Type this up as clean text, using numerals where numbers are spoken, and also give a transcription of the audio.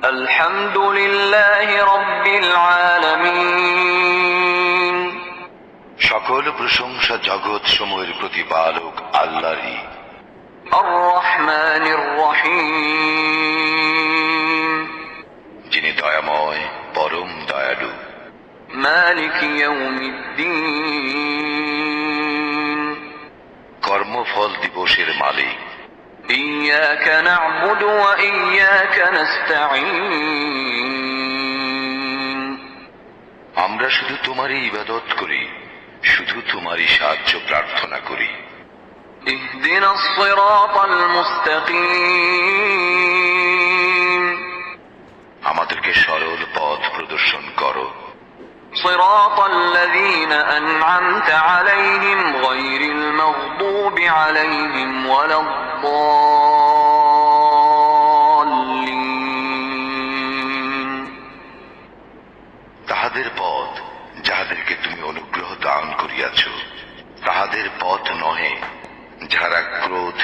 আলহামদুলিল্লাহি রাব্বিল আলামিন। সকল প্রশংসা জগৎ সমূহের প্রতিপালক আল্লাহরই। আর রহমানির রহিম, যিনি দয়াময় পরম দয়ালু। মালিক ইয়াউমিদ্দিন, কর্মফল দিবসের মালিক। ইয়াকা না'বুদু ওয়া ইয়াকা নাস্তাঈন, আমরা শুধু তোমারই ইবাদত করি, শুধু তোমারই সাহায্য প্রার্থনা করি। ইহদিনাস সিরাতাল মুস্তাকিম, আমাদেরকে সরল পথ প্রদর্শন করো। সিরাতাল লাযীনা আন'আমতা আলাইহিম গায়রিল মাগদুবি আলাইহিম ওয়ালাদ-দাল্লিন, তাহাদের পথ যাহাদেরকে তুমি অনুগ্রহ দান করিয়াছ, তাহাদের পথ নহে যাহারা ক্রোধ